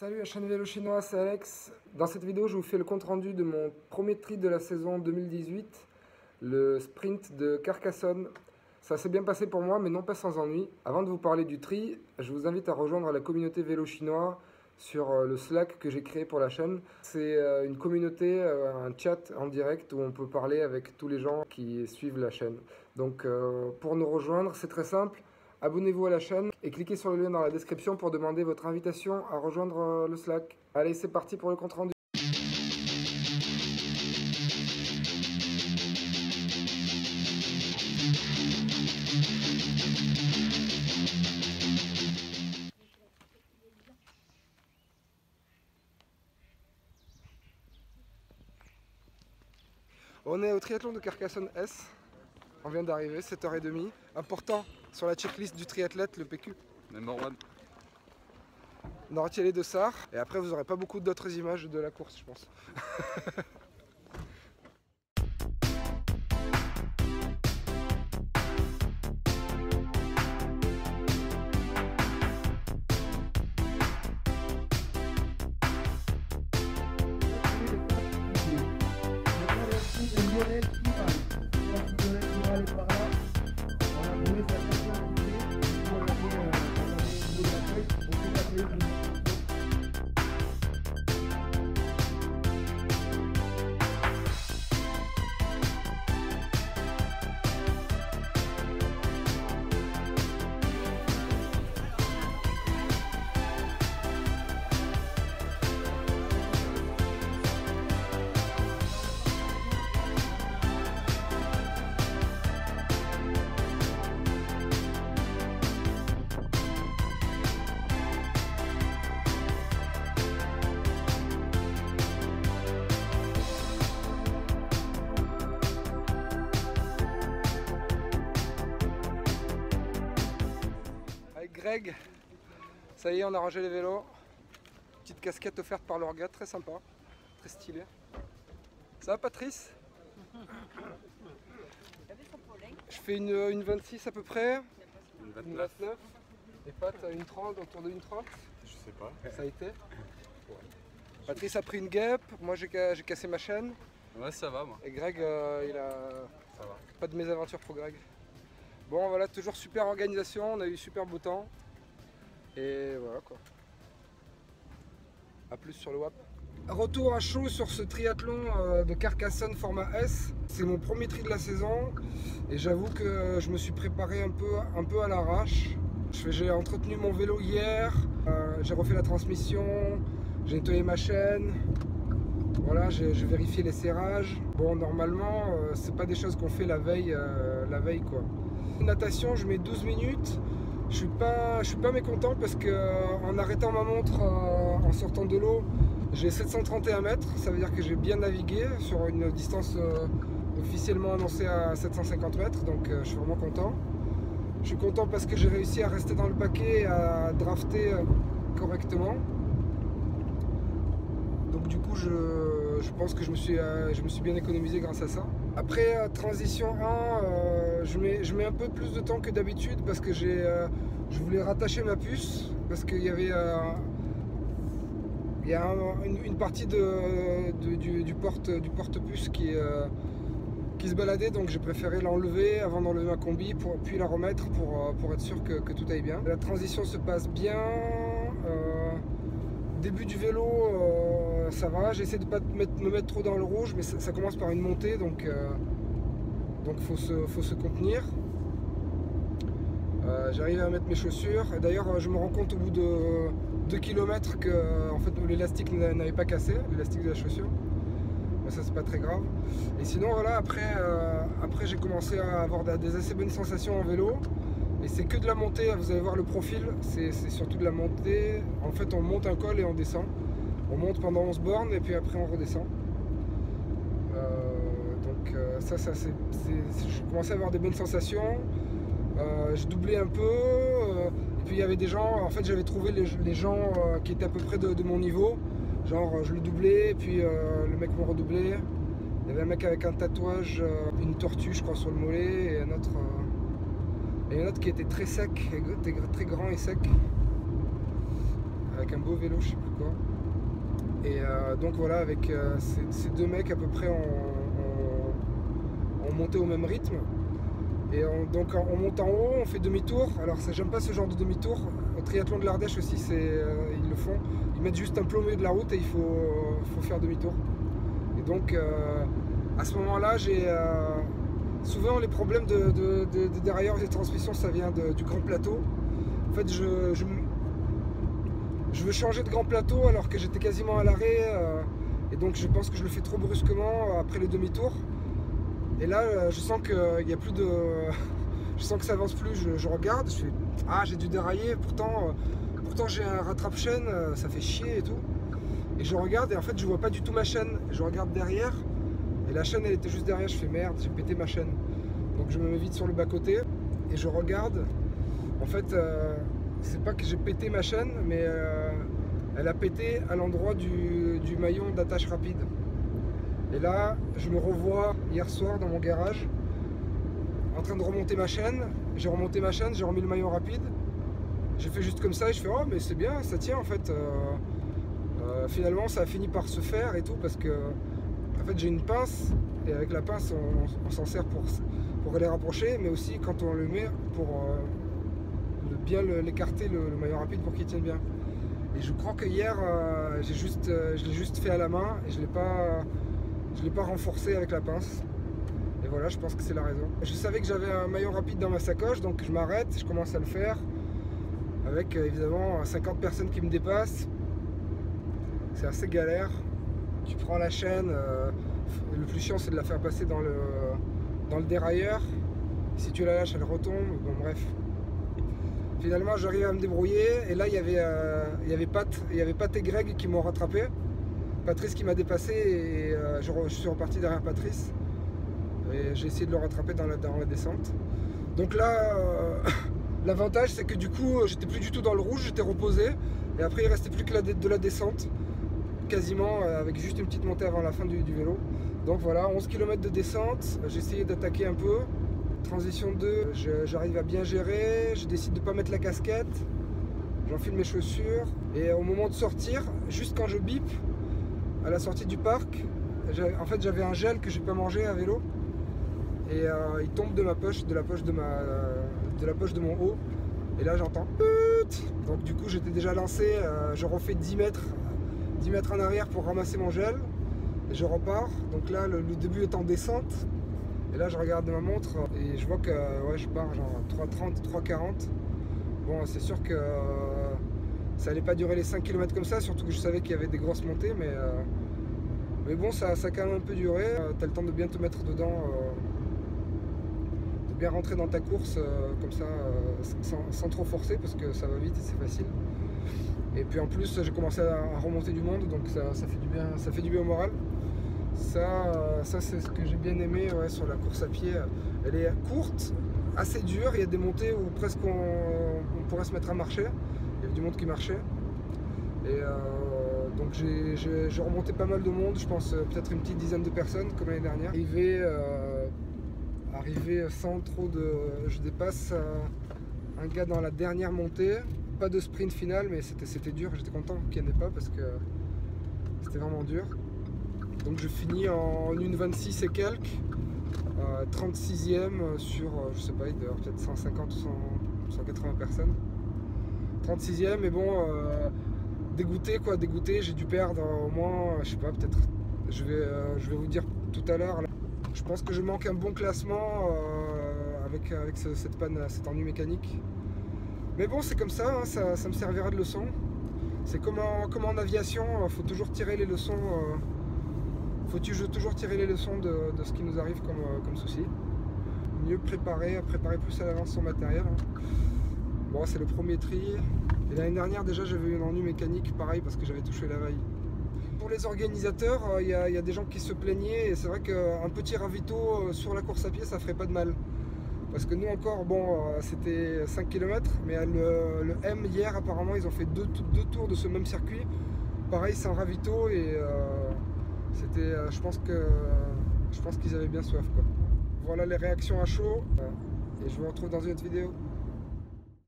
Salut la chaîne Vélo Chinois, c'est Alex. Dans cette vidéo, je vous fais le compte rendu de mon premier tri de la saison 2018, le sprint de Carcassonne. Ça s'est bien passé pour moi, mais non pas sans ennui. Avant de vous parler du tri, je vous invite à rejoindre la communauté Vélo Chinois sur le Slack que j'ai créé pour la chaîne. C'est une communauté, un chat en direct où on peut parler avec tous les gens qui suivent la chaîne. Donc pour nous rejoindre, c'est très simple. Abonnez-vous à la chaîne et cliquez sur le lien dans la description pour demander votre invitation à rejoindre le Slack. Allez, c'est parti pour le compte rendu. On est au triathlon de Carcassonne S. On vient d'arriver, 7h30. Important sur la checklist du triathlète, le PQ. Number one. On a retiré les deux SAR. Et après, vous n'aurez pas beaucoup d'autres images de la course, je pense. Greg, ça y est, on a rangé les vélos. Petite casquette offerte par leur gars, très sympa, très stylé. Ça va Patrice? Je fais une 26 à peu près, Une une 29. 29. Et Pat, une 30, autour de une 30. Je sais pas. Ça a été. Patrice a pris une guêpe, moi j'ai cassé ma chaîne. Ouais, ça va moi. Et Greg, il a Ça va. pas de mésaventures pour Greg. Bon voilà, toujours super organisation, on a eu super beau temps. Et voilà quoi. A plus sur le WAP. Retour à chaud sur ce triathlon de Carcassonne format S. C'est mon premier tri de la saison. Et j'avoue que je me suis préparé un peu à l'arrache. J'ai entretenu mon vélo hier, j'ai refait la transmission, j'ai nettoyé ma chaîne. Voilà, j'ai vérifié les serrages. Bon, normalement, c'est pas des choses qu'on fait la veille quoi. Natation, je mets 12 minutes. Je suis pas mécontent parce que en arrêtant ma montre en sortant de l'eau, j'ai 731 mètres. Ça veut dire que j'ai bien navigué sur une distance officiellement annoncée à 750 mètres. Donc je suis vraiment content. Je suis content parce que j'ai réussi à rester dans le paquet et à drafter correctement. Donc du coup, je pense que je me suis bien économisé grâce à ça. Après, transition 1, je mets un peu plus de temps que d'habitude parce que je voulais rattacher ma puce parce qu'il y avait une partie du porte-puce qui se baladait, donc j'ai préféré l'enlever avant d'enlever ma combi puis la remettre pour être sûr que tout aille bien. La transition se passe bien. Début du vélo, ça va, j'essaie de ne pas me mettre trop dans le rouge, mais ça commence par une montée, donc faut se contenir. J'arrive à mettre mes chaussures, et d'ailleurs je me rends compte au bout de 2 km que en fait, l'élastique n'avait pas cassé, l'élastique de la chaussure. Mais ça c'est pas très grave. Et sinon voilà, après j'ai commencé à avoir des assez bonnes sensations en vélo. Et c'est que de la montée, vous allez voir le profil, c'est surtout de la montée. En fait on monte un col et on descend. On monte pendant 11 bornes et puis après on redescend. Je commençais à avoir des bonnes sensations. Je doublais un peu. Et puis il y avait des gens, en fait j'avais trouvé les gens qui étaient à peu près de mon niveau. Genre je le doublais et puis le mec me redoublait. Il y avait un mec avec un tatouage, une tortue je crois sur le mollet et un autre... Et un autre qui était très sec, très grand et sec. avec un beau vélo, je sais plus quoi. Et donc voilà, avec ces deux mecs à peu près, on montait au même rythme. Et donc on monte en haut, on fait demi-tour. Alors j'aime pas ce genre de demi-tour. Au triathlon de l'Ardèche aussi, ils le font. Ils mettent juste un plomb au milieu de la route et il faut faire demi-tour. Et donc à ce moment-là, j'ai souvent les problèmes de dérailleur et de transmission, ça vient du grand plateau. En fait, je veux changer de grand plateau alors que j'étais quasiment à l'arrêt. Et donc je pense que je le fais trop brusquement après les demi-tours. Et là, je sens qu'il n'y a plus de... je sens que ça avance plus. Je regarde, je fais... Ah, j'ai dû dérailler, pourtant j'ai un rattrape-chaîne, ça fait chier et tout. Et je regarde et en fait, je vois pas du tout ma chaîne. Je regarde derrière et la chaîne, elle était juste derrière. Je fais merde, j'ai pété ma chaîne. Donc je me mets vite sur le bas-côté et je regarde. En fait, c'est pas que j'ai pété ma chaîne, mais elle a pété à l'endroit du maillon d'attache rapide. Et là, je me revois hier soir dans mon garage, en train de remonter ma chaîne. J'ai remonté ma chaîne, j'ai remis le maillon rapide. J'ai fait juste comme ça et je fais oh mais c'est bien, ça tient en fait. Finalement, ça a fini par se faire et tout parce que en fait j'ai une pince et avec la pince on s'en sert pour les rapprocher, mais aussi quand on le met pour bien l'écarter le maillon rapide pour qu'il tienne bien. Et je crois que hier je l'ai juste fait à la main et je l'ai pas renforcé avec la pince. Et voilà, je pense que c'est la raison. Je savais que j'avais un maillon rapide dans ma sacoche, donc je m'arrête, je commence à le faire. Avec évidemment 50 personnes qui me dépassent. C'est assez galère. Tu prends la chaîne, le plus chiant c'est de la faire passer dans le dérailleur. Si tu la lâches, elle retombe. Bon bref. Finalement j'arrive à me débrouiller et là il y avait Pat et Greg qui m'ont rattrapé. Patrice qui m'a dépassé et je suis reparti derrière Patrice et j'ai essayé de le rattraper dans la descente. Donc là l'avantage c'est que du coup j'étais plus du tout dans le rouge, j'étais reposé et après il restait plus que de la descente quasiment avec juste une petite montée avant la fin du vélo. Donc voilà, 11 km de descente, j'ai essayé d'attaquer un peu. Transition 2, j'arrive à bien gérer, je décide de ne pas mettre la casquette, j'enfile mes chaussures et au moment de sortir, juste quand je bip, à la sortie du parc, en fait j'avais un gel que j'ai pas mangé à vélo et il tombe de ma poche, de la poche de mon haut et là j'entends donc du coup j'étais déjà lancé, je refais 10 mètres en arrière pour ramasser mon gel et je repars. Donc là le début est en descente et là je regarde ma montre et je vois que ouais, je pars genre 3,30, 3,40. Bon c'est sûr que ça allait pas durer les 5 km comme ça, surtout que je savais qu'il y avait des grosses montées, mais bon ça a quand même un peu duré. T'as le temps de bien te mettre dedans, de bien rentrer dans ta course comme ça, sans trop forcer parce que ça va vite et c'est facile. Et puis en plus j'ai commencé à remonter du monde, donc ça fait du bien au moral. Ça c'est ce que j'ai bien aimé sur la course à pied. Elle est courte, assez dure, il y a des montées où presque on pourrait se mettre à marcher. Il y avait du monde qui marchait. Et donc j'ai remonté pas mal de monde, je pense peut-être une petite dizaine de personnes comme l'année dernière. Arrivé sans trop de... Je dépasse un gars dans la dernière montée. Pas de sprint final, mais c'était dur, j'étais content qu'il n'y en ait pas parce que c'était vraiment dur. Donc je finis en 1,26 et quelques, 36e sur, je sais pas, il doit y avoir peut-être 150 ou 180 personnes. 36e, mais bon, dégoûté, j'ai dû perdre au moins, je sais pas, peut-être, je vais vous dire tout à l'heure. Je pense que je manque un bon classement avec cette panne, cet ennui mécanique. Mais bon, c'est comme ça, hein, ça me servira de leçon. C'est comme en aviation, il faut toujours tirer les leçons. Toujours tirer les leçons de ce qui nous arrive comme souci. Mieux préparer plus à l'avance son matériel. Hein. Bon, c'est le premier tri. Et l'année dernière, déjà, j'avais eu un ennui mécanique, pareil, parce que j'avais touché la veille. Pour les organisateurs, il y a des gens qui se plaignaient, et c'est vrai qu'un petit ravito sur la course à pied, ça ferait pas de mal. Parce que nous encore, bon, c'était 5 km, mais le M hier, apparemment, ils ont fait deux tours de ce même circuit. Pareil, sans ravito, et c'était, je pense qu'ils avaient bien soif, quoi. Voilà les réactions à chaud, et je vous retrouve dans une autre vidéo.